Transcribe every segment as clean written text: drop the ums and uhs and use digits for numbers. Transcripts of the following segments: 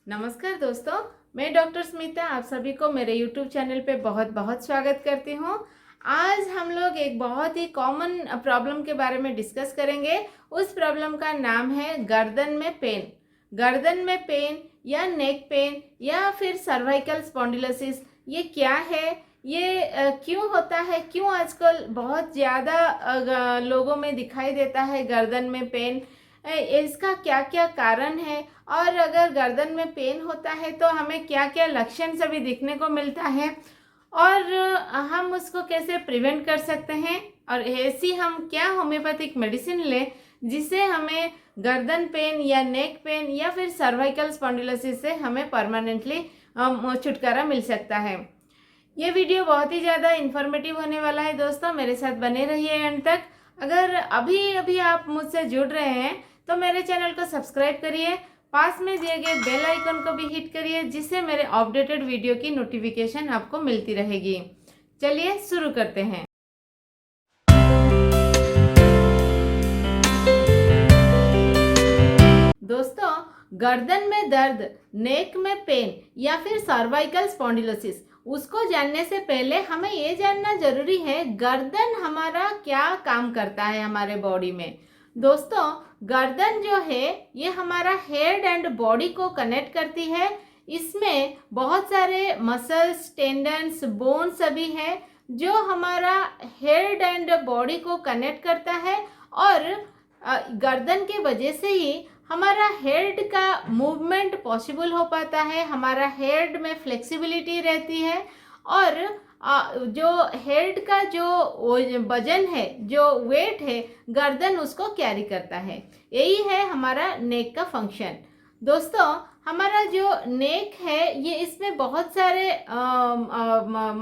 नमस्कार दोस्तों, मैं डॉक्टर स्मिता आप सभी को मेरे YouTube चैनल पे बहुत बहुत स्वागत करती हूँ। आज हम लोग एक बहुत ही कॉमन प्रॉब्लम के बारे में डिस्कस करेंगे। उस प्रॉब्लम का नाम है गर्दन में पेन। गर्दन में पेन या नेक पेन या फिर सर्वाइकल स्पॉन्डिलोसिस, ये क्या है, ये क्यों होता है, क्यों आजकल बहुत ज़्यादा लोगों में दिखाई देता है गर्दन में पेन, इसका क्या क्या कारण है, और अगर गर्दन में पेन होता है तो हमें क्या क्या लक्षण सभी दिखने को मिलता है, और हम उसको कैसे प्रिवेंट कर सकते हैं, और ऐसी हम क्या होम्योपैथिक मेडिसिन लें जिससे हमें गर्दन पेन या नेक पेन या फिर सर्वाइकल स्पॉन्डिलोसिस से हमें परमानेंटली छुटकारा मिल सकता है। ये वीडियो बहुत ही ज़्यादा इन्फॉर्मेटिव होने वाला है दोस्तों, मेरे साथ बने रहिए एंड तक। अगर अभी अभी आप मुझसे जुड़ रहे हैं तो मेरे चैनल को सब्सक्राइब करिए, पास में दिए गए बेल आइकन को भी हिट करिए जिससे मेरे अपडेटेड वीडियो की नोटिफिकेशन आपको मिलती रहेगी। चलिए शुरू करते हैं। दोस्तों, गर्दन में दर्द, नेक में पेन या फिर सर्वाइकल स्पॉन्डिलोसिस, उसको जानने से पहले हमें ये जानना जरूरी है गर्दन हमारा क्या काम करता है हमारे बॉडी में। दोस्तों, गर्दन जो है ये हमारा हेड एंड बॉडी को कनेक्ट करती है। इसमें बहुत सारे मसल्स, टेंडन्स, बोन सभी है जो हमारा हेड एंड बॉडी को कनेक्ट करता है, और गर्दन के वजह से ही हमारा हेड का मूवमेंट पॉसिबल हो पाता है, हमारा हेड में फ्लेक्सिबिलिटी रहती है, और जो हेड का जो वजन है, जो वेट है, गर्दन उसको कैरी करता है। यही है हमारा नेक का फंक्शन। दोस्तों, हमारा जो नेक है ये इसमें बहुत सारे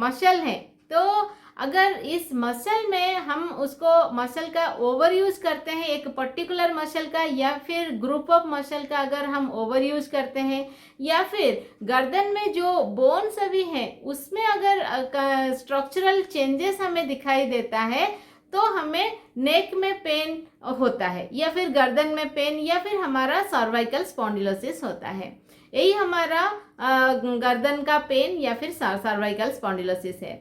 मसल हैं। तो अगर इस मसल में हम उसको मसल का ओवर यूज करते हैं, एक पर्टिकुलर मसल का या फिर ग्रुप ऑफ मसल का अगर हम ओवर यूज करते हैं, या फिर गर्दन में जो बोन सभी हैं उसमें अगर स्ट्रक्चरल चेंजेस हमें दिखाई देता है तो हमें नेक में पेन होता है, या फिर गर्दन में पेन, या फिर हमारा सर्वाइकल स्पॉन्डिलोसिस होता है। यही हमारा गर्दन का पेन या फिर सर्वाइकल स्पॉन्डिलोसिस है।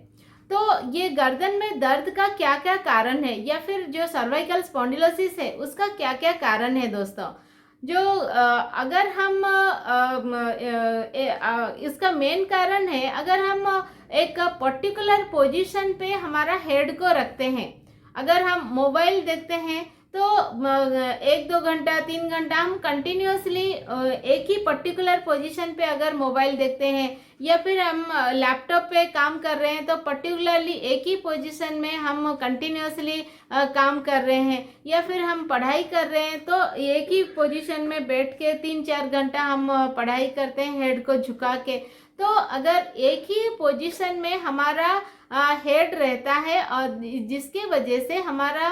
तो ये गर्दन में दर्द का क्या क्या कारण है, या फिर जो सर्वाइकल स्पॉन्डिलोसिस है उसका क्या क्या कारण है दोस्तों। जो अगर हम इसका मेन कारण है, अगर हम एक पर्टिकुलर पोजीशन पे हमारा हेड को रखते हैं। अगर हम मोबाइल देखते हैं तो 1-2 घंटा 3 घंटा हम कंटिन्यूसली एक ही पर्टिकुलर पोजीशन पे अगर मोबाइल देखते हैं, या फिर हम लैपटॉप पे काम कर रहे हैं तो पर्टिकुलरली एक ही पोजीशन में हम कंटिन्यूसली काम कर रहे हैं, या फिर हम पढ़ाई कर रहे हैं तो एक ही पोजीशन में बैठ के 3-4 घंटा हम पढ़ाई करते हैं हेड को झुका के। तो अगर एक ही पोजीशन में हमारा हेड रहता है, और जिसकी वजह से हमारा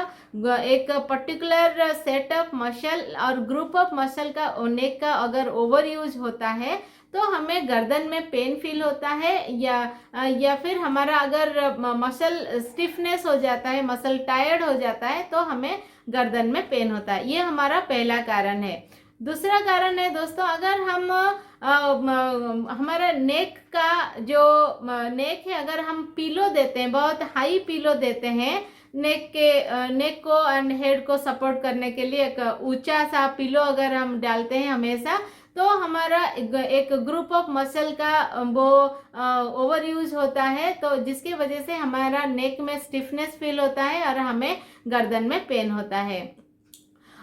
एक पर्टिकुलर सेट ऑफ मसल और ग्रुप ऑफ मसल का नेक का अगर ओवर यूज होता है तो हमें गर्दन में पेन फील होता है, या फिर हमारा अगर मसल स्टिफनेस हो जाता है, मसल टायर्ड हो जाता है तो हमें गर्दन में पेन होता है। ये हमारा पहला कारण है। दूसरा कारण है दोस्तों, अगर हम हमारा नेक का जो नेक है, अगर हम पीलो देते हैं, बहुत हाई पीलो देते हैं नेक को एंड हेड को सपोर्ट करने के लिए, एक ऊंचा सा पिलो अगर हम डालते हैं हमेशा, तो हमारा एक ग्रुप ऑफ मसल का वो ओवर यूज होता है, तो जिसकी वजह से हमारा नेक में स्टिफनेस फील होता है और हमें गर्दन में पेन होता है।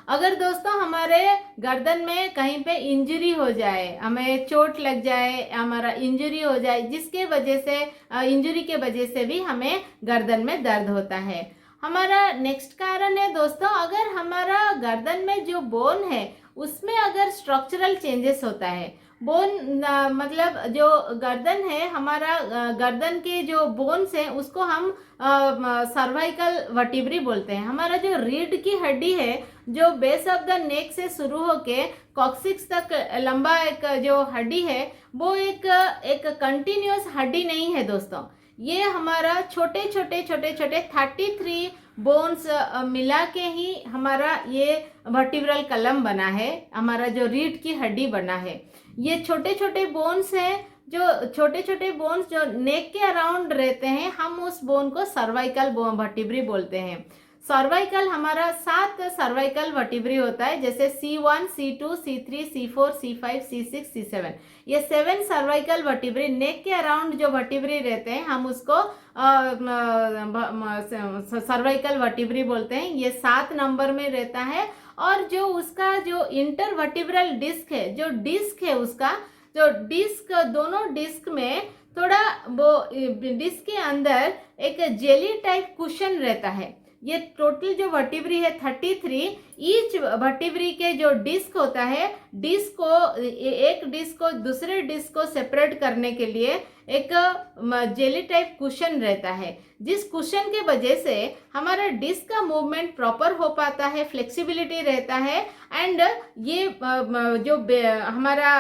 अगर दोस्तों हमारे गर्दन में कहीं पे इंजरी हो जाए, हमें चोट लग जाए, हमारा इंजरी हो जाए, जिसके वजह से इंजरी के वजह से भी हमें गर्दन में दर्द होता है। हमारा नेक्स्ट कारण है दोस्तों, अगर हमारा गर्दन में जो बोन है उसमें अगर स्ट्रक्चरल चेंजेस होता है, बोन मतलब जो गर्दन है, हमारा गर्दन के जो बोन्स हैं उसको हम सर्वाइकल वर्टिब्री बोलते हैं। हमारा जो रीढ़ की हड्डी है, जो बेस ऑफ द नेक से शुरू होके कॉक्सिक्स तक लंबा एक जो हड्डी है, वो एक कंटिन्यूअस हड्डी नहीं है दोस्तों। ये हमारा छोटे छोटे 33 बोन्स मिला के ही हमारा ये वर्टिब्रल कलम बना है, हमारा जो रीढ़ की हड्डी बना है। ये छोटे छोटे बोन्स हैं, जो छोटे छोटे बोन्स जो नेक के अराउंड रहते हैं, हम उस बोन को सर्वाइकल वर्टिब्री बोलते हैं। सर्वाइकल हमारा 7 सर्वाइकल वर्टिब्री होता है, जैसे C1, C2, C3, C4, C5, C6, C7। ये 7 सर्वाइकल वर्टिब्री नेक के अराउंड जो वर्टिब्री रहते हैं, हम उसको सर्वाइकल वर्टिब्री बोलते हैं। ये 7 नंबर में रहता है। और जो उसका जो इंटरवर्टिब्रल डिस्क है, जो डिस्क है उसका, जो डिस्क, दोनों डिस्क में थोड़ा वो डिस्क के अंदर एक जेली टाइप कुशन रहता है। ये टोटल जो वर्टिब्री है 33, ईच वर्टिब्री के जो डिस्क होता है, डिस्क को, एक डिस्क को दूसरे डिस्क को सेपरेट करने के लिए एक जेली टाइप कुशन रहता है, जिस कुशन के वजह से हमारा डिस्क का मूवमेंट प्रॉपर हो पाता है, फ्लेक्सिबिलिटी रहता है। एंड ये जो हमारा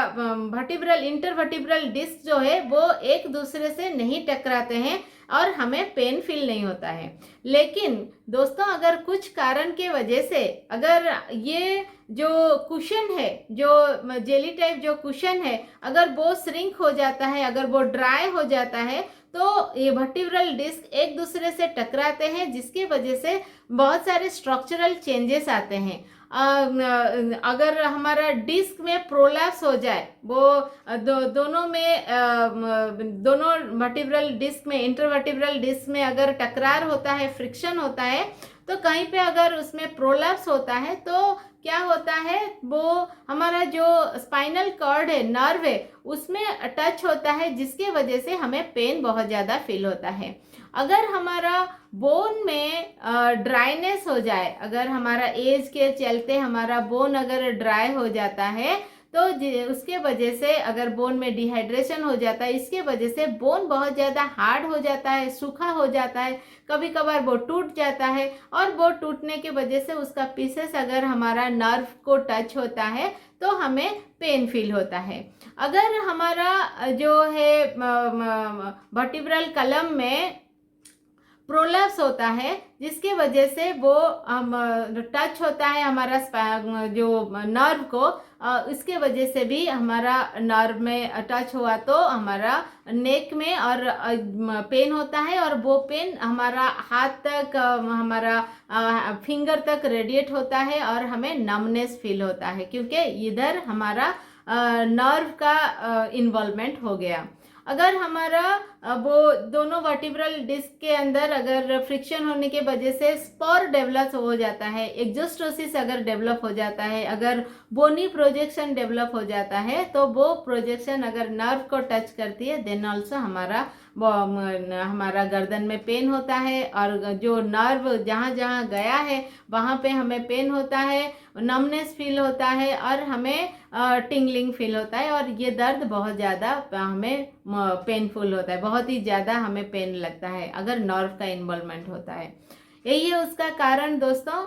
वर्टिब्रल इंटरवर्टिब्रल डिस्क जो है वो एक दूसरे से नहीं टकराते हैं और हमें पेन फील नहीं होता है। लेकिन दोस्तों, अगर कुछ कारण के वजह से अगर ये जो कुशन है, जो जेली टाइप जो कुशन है, अगर वो श्रिंक हो जाता है, अगर वो ड्राई हो जाता है, तो ये वर्टिब्रल डिस्क एक दूसरे से टकराते हैं, जिसके वजह से बहुत सारे स्ट्रक्चरल चेंजेस आते हैं। अगर हमारा डिस्क में प्रोलैप्स हो जाए, वो दोनों में दोनों वर्टिब्रल डिस्क में, इंटरवर्टिब्रल डिस्क में अगर टकरार होता है, फ्रिक्शन होता है, तो कहीं पे अगर उसमें प्रोलैप्स होता है तो क्या होता है, वो हमारा जो स्पाइनल कॉर्ड है, नर्व है, उसमें टच होता है, जिसके वजह से हमें पेन बहुत ज़्यादा फील होता है। अगर हमारा बोन में ड्राइनेस हो जाए, अगर हमारा एज के चलते हमारा बोन अगर ड्राई हो जाता है, तो उसके वजह से अगर बोन में डिहाइड्रेशन हो जाता है, इसके वजह से बोन बहुत ज़्यादा हार्ड हो जाता है, सूखा हो जाता है, कभी कभार वो टूट जाता है। और वो टूटने के वजह से उसका पीसेस अगर हमारा नर्व को टच होता है तो हमें पेन फील होता है। अगर हमारा जो है वर्टिब्रल कलम में प्रोलैप्स होता है, जिसके वजह से वो टच होता है हमारा जो नर्व को, इसके वजह से भी हमारा नर्व में टच हुआ तो हमारा नेक में और पेन होता है, और वो पेन हमारा हाथ तक, हमारा फिंगर तक रेडिएट होता है और हमें नमनेस फील होता है, क्योंकि इधर हमारा नर्व का इन्वॉल्वमेंट हो गया। अगर हमारा वो दोनों वर्टिब्रल डिस्क के अंदर अगर फ्रिक्शन होने के वजह से स्पर डेवलप हो जाता है, एक्सोस्टोसिस अगर डेवलप हो जाता है, अगर बोनी प्रोजेक्शन डेवलप हो जाता है, तो वो प्रोजेक्शन अगर नर्व को टच करती है, देन ऑल्सो हमारा गर्दन में पेन होता है, और जो नर्व जहाँ जहाँ गया है वहाँ पे हमें पेन होता है, नमनेस फील होता है, और हमें टिंगलिंग फील होता है, और ये दर्द बहुत ज़्यादा हमें पेनफुल होता है, बहुत ही ज़्यादा हमें पेन लगता है अगर नर्व का इन्वॉल्वमेंट होता है। यही है उसका कारण दोस्तों।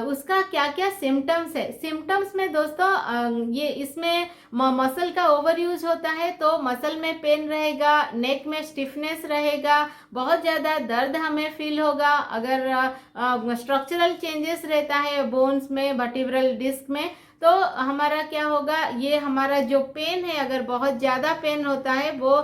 उसका क्या क्या सिम्टम्स है। सिम्टम्स में दोस्तों ये इसमें मसल का ओवर यूज होता है तो मसल में पेन रहेगा, नेक में स्टिफनेस रहेगा, बहुत ज़्यादा दर्द हमें फील होगा। अगर स्ट्रक्चरल चेंजेस रहता है बोन्स में, वर्टिब्रल डिस्क में, तो हमारा क्या होगा, ये हमारा जो पेन है, अगर बहुत ज़्यादा पेन होता है वो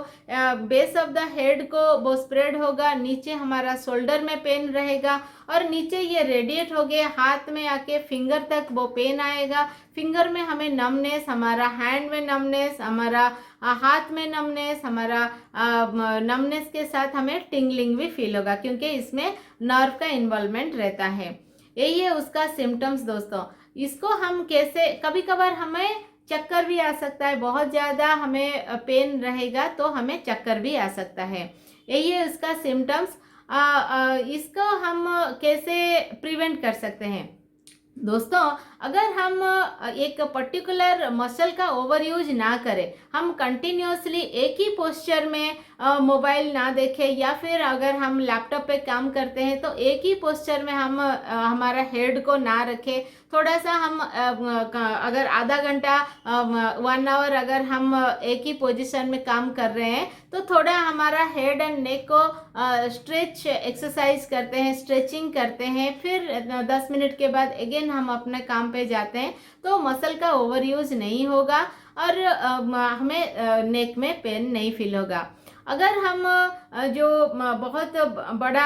बेस ऑफ द हेड को वो स्प्रेड होगा, नीचे हमारा शोल्डर में पेन रहेगा, और नीचे ये रेडिएट हो गया हाथ में आके फिंगर तक वो पेन आएगा। फिंगर में हमें नमनेस, हमारा हैंड में नमनेस, हमारा हाथ में नमनेस, हमारा नमनेस के साथ हमें टिंगलिंग भी फील होगा, क्योंकि इसमें नर्व का इन्वॉल्वमेंट रहता है। यही है उसका सिम्टम्स दोस्तों। इसको हम कैसे, कभी कभार हमें चक्कर भी आ सकता है, बहुत ज़्यादा हमें पेन रहेगा तो हमें चक्कर भी आ सकता है। यही है उसका सिम्टम्स। इसको हम कैसे प्रिवेंट कर सकते हैं दोस्तों। अगर हम एक पर्टिकुलर मसल का ओवर यूज ना करें, हम कंटिन्यूसली एक ही पोस्चर में मोबाइल ना देखें, या फिर अगर हम लैपटॉप पे काम करते हैं तो एक ही पोस्चर में हम हमारा हेड को ना रखें, थोड़ा सा हम अगर आधा घंटा 1 आवर अगर हम एक ही पोजीशन में काम कर रहे हैं तो थोड़ा हमारा हेड एंड नेक को स्ट्रेच एक्सरसाइज करते हैं, स्ट्रेचिंग करते हैं, फिर 10 मिनट के बाद अगेन हम अपने काम पे जाते हैं, तो मसल का ओवर यूज नहीं होगा। और हमें नेक में पेन नहीं फील होगा। अगर हम जो बहुत बड़ा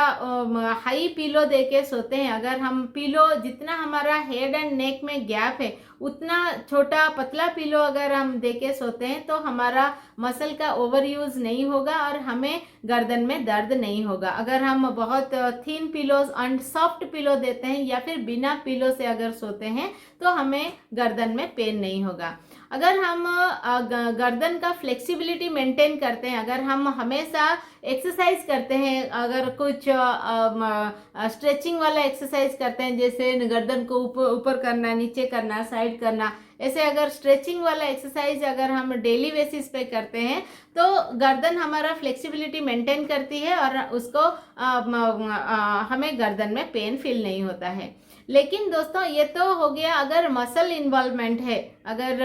हाई पिलो दे के सोते हैं, अगर हम पिलो जितना हमारा हेड एंड नेक में गैप है उतना छोटा पतला पिलो अगर हम दे के सोते हैं तो हमारा मसल का ओवर यूज़ नहीं होगा और हमें गर्दन में दर्द नहीं होगा। अगर हम बहुत thin pillows and soft pillow देते हैं या फिर बिना पिलो से अगर सोते हैं तो हमें गर्दन में पेन नहीं होगा। अगर हम गर्दन का फ्लेक्सिबिलिटी मेंटेन करते हैं, अगर हम हमेशा एक्सरसाइज करते हैं, अगर कुछ स्ट्रेचिंग वाला एक्सरसाइज करते हैं जैसे गर्दन को ऊपर ऊपर करना, नीचे करना, साइड करना, ऐसे अगर स्ट्रेचिंग वाला एक्सरसाइज अगर हम डेली बेसिस पे करते हैं तो गर्दन हमारा फ्लेक्सिबिलिटी मेंटेन करती है और उसको हमें गर्दन में पेन फील नहीं होता है। लेकिन दोस्तों ये तो हो गया अगर मसल इन्वॉल्वमेंट है, अगर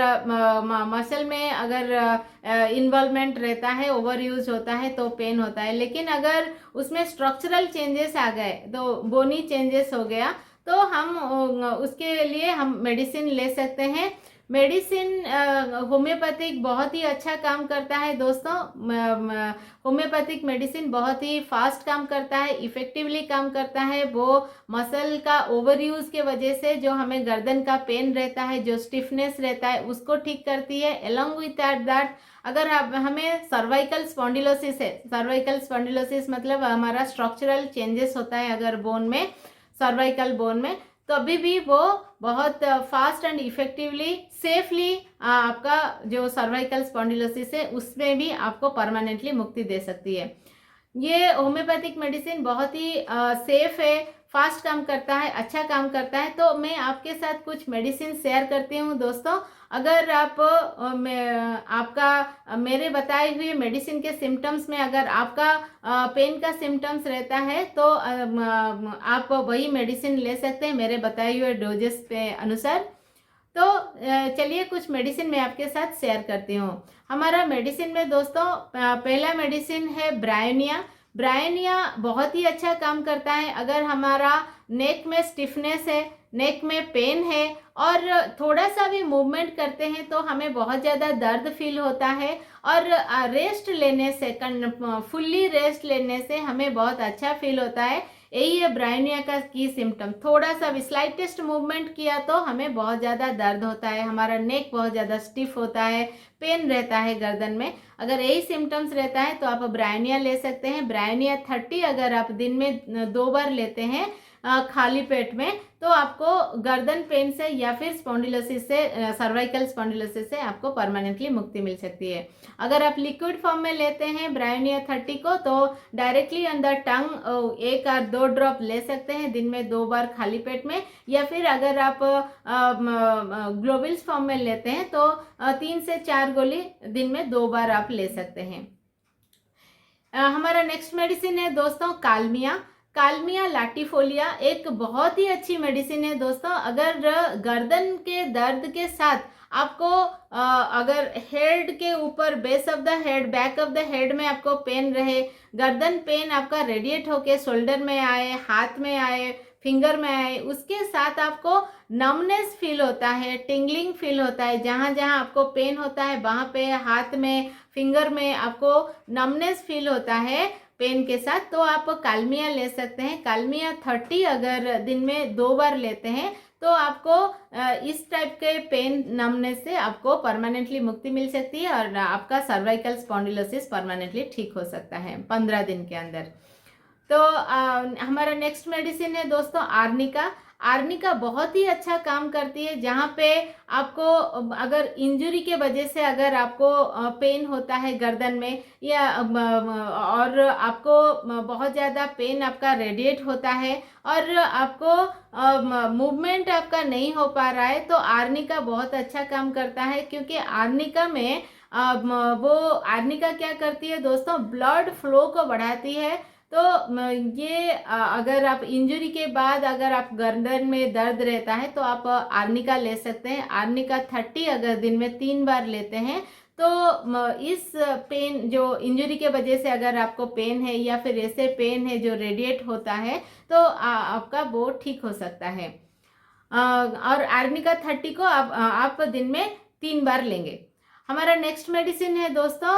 मसल में अगर इन्वॉल्वमेंट रहता है, ओवर यूज होता है तो पेन होता है। लेकिन अगर उसमें स्ट्रक्चरल चेंजेस आ गए तो बोनी चेंजेस हो गया तो हम उसके लिए हम मेडिसिन ले सकते हैं। मेडिसिन होम्योपैथिक बहुत ही अच्छा काम करता है दोस्तों। होम्योपैथिक मेडिसिन बहुत ही फास्ट काम करता है, इफेक्टिवली काम करता है। वो मसल का ओवर यूज़ के वजह से जो हमें गर्दन का पेन रहता है, जो स्टिफनेस रहता है, उसको ठीक करती है। अलोंग विथ दैट अगर हमें सर्वाइकल स्पॉन्डिलोसिस है, सर्वाइकल स्पॉन्डिलोसिस मतलब हमारा स्ट्रक्चरल चेंजेस होता है अगर बोन में, सर्वाइकल बोन में, तो अभी भी वो बहुत फास्ट एंड इफेक्टिवली सेफली आपका जो सर्वाइकल स्पॉन्डिलोसिस है उसमें भी आपको परमानेंटली मुक्ति दे सकती है। ये होम्योपैथिक मेडिसिन बहुत ही सेफ है, फास्ट काम करता है, अच्छा काम करता है। तो मैं आपके साथ कुछ मेडिसिन शेयर करती हूँ दोस्तों। अगर आप आपका मेरे बताए हुए मेडिसिन के सिम्टम्स में अगर आपका पेन का सिम्टम्स रहता है तो आप वही मेडिसिन ले सकते हैं मेरे बताए हुए डोजेस पे अनुसार। तो चलिए कुछ मेडिसिन मैं आपके साथ शेयर करती हूँ। हमारा मेडिसिन में दोस्तों पहला मेडिसिन है ब्रायोनिया। ब्रायोनिया बहुत ही अच्छा काम करता है अगर हमारा नेक में स्टिफनेस है, नेक में पेन है और थोड़ा सा भी मूवमेंट करते हैं तो हमें बहुत ज़्यादा दर्द फील होता है और रेस्ट लेने से, फुल्ली रेस्ट लेने से हमें बहुत अच्छा फील होता है। यही है ब्रायोनिया का की सिम्टम। थोड़ा सा भी स्लाइटेस्ट मूवमेंट किया तो हमें बहुत ज़्यादा दर्द होता है, हमारा नेक बहुत ज़्यादा स्टिफ होता है, पेन रहता है गर्दन में। अगर यही सिम्टम्स रहता है तो आप ब्रायोनिया ले सकते हैं। ब्रायोनिया 30 अगर आप दिन में 2 बार लेते हैं खाली पेट में तो आपको गर्दन पेन से या फिर स्पॉन्डिलोसिस से, सर्वाइकल स्पॉन्डिलोसिस से आपको परमानेंटली मुक्ति मिल सकती है। अगर आप लिक्विड फॉर्म में लेते हैं ब्रायोनिया 30 को तो डायरेक्टली अंदर टंग 1 और 2 ड्रॉप ले सकते हैं दिन में 2 बार खाली पेट में, या फिर अगर आप ग्लोबुल्स फॉर्म में लेते हैं तो 3 से 4 गोली दिन में 2 बार आप ले सकते हैं। हमारा नेक्स्ट मेडिसिन है दोस्तों कालमिया। कालमिया लाटीफोलिया एक बहुत ही अच्छी मेडिसिन है दोस्तों। अगर गर्दन के दर्द के साथ आपको अगर हेड के ऊपर, base of the head, back of the head में आपको पेन रहे, गर्दन पेन आपका रेडिएट होके शोल्डर में आए, हाथ में आए, फिंगर में आए, उसके साथ आपको नमनेस फील होता है, टिंगलिंग फील होता है, जहाँ जहाँ आपको पेन होता है वहाँ पे हाथ में, फिंगर में आपको नमनेस फील होता है पेन के साथ, तो आप कालमिया ले सकते हैं। कालमिया 30 अगर दिन में 2 बार लेते हैं तो आपको इस टाइप के पेन नमनेस से आपको परमानेंटली मुक्ति मिल सकती है और आपका सर्वाइकल स्पॉन्डिलोसिस परमानेंटली ठीक हो सकता है 15 दिन के अंदर। तो हमारा नेक्स्ट मेडिसिन है दोस्तों आर्निका। आर्निका बहुत ही अच्छा काम करती है जहाँ पे आपको अगर इंजरी के वजह से अगर आपको पेन होता है गर्दन में या और आपको बहुत ज़्यादा पेन आपका रेडिएट होता है और आपको मूवमेंट आपका नहीं हो पा रहा है तो आर्निका बहुत अच्छा काम करता है, क्योंकि आर्निका में वो आर्निका क्या करती है दोस्तों, ब्लड फ्लो को बढ़ाती है। तो ये अगर आप इंजरी के बाद अगर आप गर्दन में दर्द रहता है तो आप आर्निका ले सकते हैं। आर्निका 30 अगर दिन में 3 बार लेते हैं तो इस पेन, जो इंजरी के वजह से अगर आपको पेन है या फिर ऐसे पेन है जो रेडिएट होता है तो आपका वो ठीक हो सकता है। और आर्निका 30 को आप दिन में 3 बार लेंगे। हमारा नेक्स्ट मेडिसिन है दोस्तों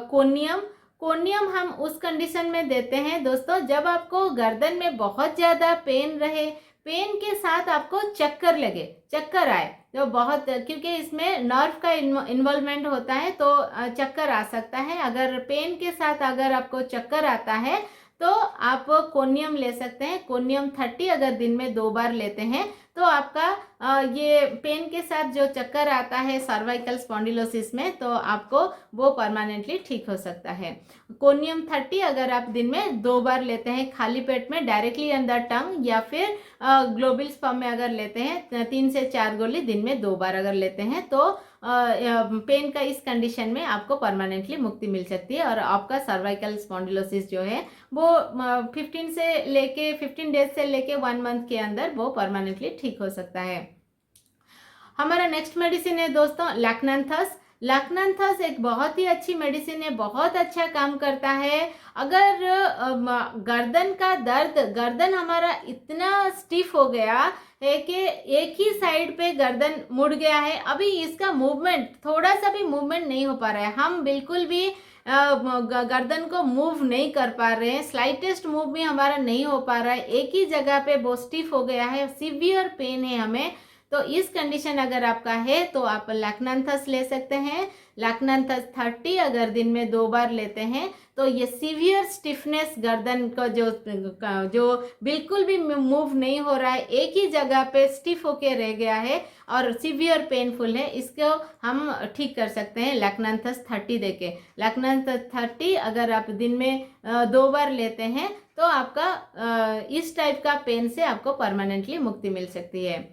कोनियम। कोनियम हम उस कंडीशन में देते हैं दोस्तों जब आपको गर्दन में बहुत ज़्यादा पेन रहे, पेन के साथ आपको चक्कर लगे, चक्कर आए, तो बहुत, क्योंकि इसमें नर्व का इन्वॉल्वमेंट होता है तो चक्कर आ सकता है। अगर पेन के साथ अगर आपको चक्कर आता है तो आप कोनियम ले सकते हैं। कोनियम 30 अगर दिन में 2 बार लेते हैं तो आपका ये पेन के साथ जो चक्कर आता है सर्वाइकल स्पॉन्डिलोसिस में, तो आपको वो परमानेंटली ठीक हो सकता है। कोनियम 30 अगर आप दिन में 2 बार लेते हैं खाली पेट में डायरेक्टली अंदर टंग, या फिर ग्लोबुल्स फॉर्म में अगर लेते हैं 3 से 4 गोली दिन में 2 बार अगर लेते हैं तो पेन का इस कंडीशन में आपको परमानेंटली मुक्ति मिल सकती है और आपका सर्वाइकल स्पॉन्डिलोसिस जो है वो 15 डेज से लेके 1 मंथ के अंदर वो परमानेंटली ठीक हो सकता है। हमारा नेक्स्ट मेडिसिन है दोस्तों लैक्नांथस। लैक्नांथस एक बहुत ही अच्छी मेडिसिन है, बहुत अच्छा काम करता है। अगर गर्दन का दर्द, गर्दन हमारा इतना स्टिफ हो गया है कि एक ही साइड पे गर्दन मुड़ गया है, अभी इसका मूवमेंट, थोड़ा सा भी मूवमेंट नहीं हो पा रहा है, हम बिल्कुल भी गर्दन को मूव नहीं कर पा रहे हैं, स्लाइटेस्ट मूव भी हमारा नहीं हो पा रहा है, एक ही जगह पे वो स्टिफ हो गया है, सीवियर पेन है हमें, तो इस कंडीशन अगर आपका है तो आप लैक्नांथस ले सकते हैं। लैक्नांथस 30 अगर दिन में 2 बार लेते हैं तो ये सीवियर स्टिफनेस गर्दन का जो बिल्कुल भी मूव नहीं हो रहा है, एक ही जगह पे स्टिफ होके रह गया है और सीवियर पेनफुल है, इसको हम ठीक कर सकते हैं लैक्नांथस 30 देके। लैक्नांथस 30 अगर आप दिन में 2 बार लेते हैं तो आपका इस टाइप का पेन से आपको परमानेंटली मुक्ति मिल सकती है।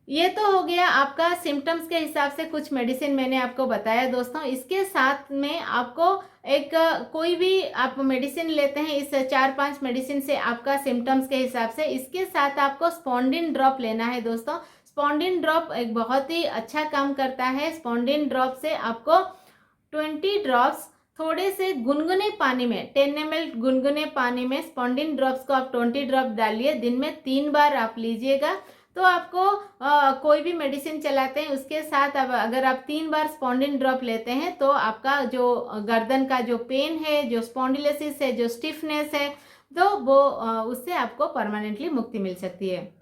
ये तो हो गया आपका सिम्टम्स के हिसाब से कुछ मेडिसिन मैंने आपको बताया दोस्तों। इसके साथ में आपको एक कोई भी आप मेडिसिन लेते हैं, इस 4-5 मेडिसिन से आपका सिम्टम्स के हिसाब से, इसके साथ आपको स्पॉन्डिन ड्रॉप लेना है दोस्तों। स्पॉन्डिन ड्रॉप एक बहुत ही अच्छा काम करता है। स्पॉन्डिन ड्रॉप से आपको 20 ड्रॉप्स थोड़े से गुनगुने पानी में, 10 ml गुनगुने पानी में स्पॉन्डिन ड्रॉप्स को आप 20 ड्रॉप डालिए, दिन में 3 बार आप लीजिएगा। तो आपको कोई भी मेडिसिन चलाते हैं उसके साथ अब अगर आप 3 बार स्पॉन्डिन ड्रॉप लेते हैं तो आपका जो गर्दन का जो पेन है, जो स्पॉन्डिलोसिस है, जो स्टिफनेस है, तो वो उससे आपको परमानेंटली मुक्ति मिल सकती है।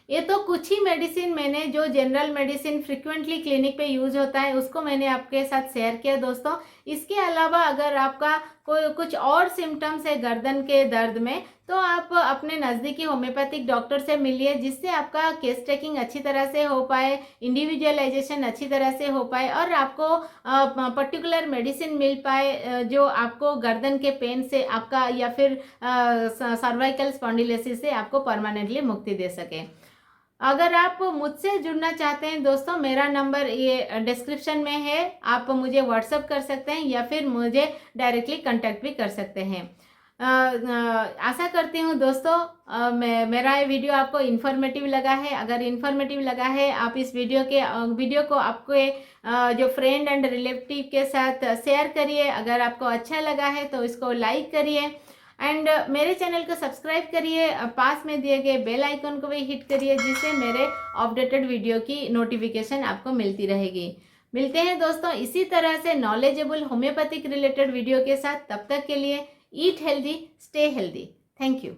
ये तो कुछ ही मेडिसिन मैंने, जो जनरल मेडिसिन फ्रिक्वेंटली क्लिनिक पे यूज होता है, उसको मैंने आपके साथ शेयर किया दोस्तों। इसके अलावा अगर आपका कोई कुछ और सिम्टम्स है गर्दन के दर्द में, तो आप अपने नज़दीकी होम्योपैथिक डॉक्टर से मिलिए, जिससे आपका केस टेकिंग अच्छी तरह से हो पाए, इंडिविजुअलाइजेशन अच्छी तरह से हो पाए और आपको पर्टिकुलर मेडिसिन मिल पाए जो आपको गर्दन के पेन से आपका या फिर सर्वाइकल स्पॉन्डिलोसिस से आपको परमानेंटली मुक्ति दे सके। अगर आप मुझसे जुड़ना चाहते हैं दोस्तों, मेरा नंबर ये डिस्क्रिप्शन में है, आप मुझे व्हाट्सअप कर सकते हैं या फिर मुझे डायरेक्टली कांटेक्ट भी कर सकते हैं। आशा करती हूँ दोस्तों मेरा ये वीडियो आपको इन्फॉर्मेटिव लगा है। अगर इन्फॉर्मेटिव लगा है, आप इस वीडियो को आपके जो फ्रेंड एंड रिलेटिव के साथ शेयर करिए। अगर आपको अच्छा लगा है तो इसको लाइक करिए एंड मेरे चैनल को सब्सक्राइब करिए, पास में दिए गए बेल आइकन को भी हिट करिए, जिससे मेरे अपडेटेड वीडियो की नोटिफिकेशन आपको मिलती रहेगी। मिलते हैं दोस्तों इसी तरह से नॉलेजेबल होम्योपैथिक रिलेटेड वीडियो के साथ। तब तक के लिए eat healthy, stay healthy. Thank you.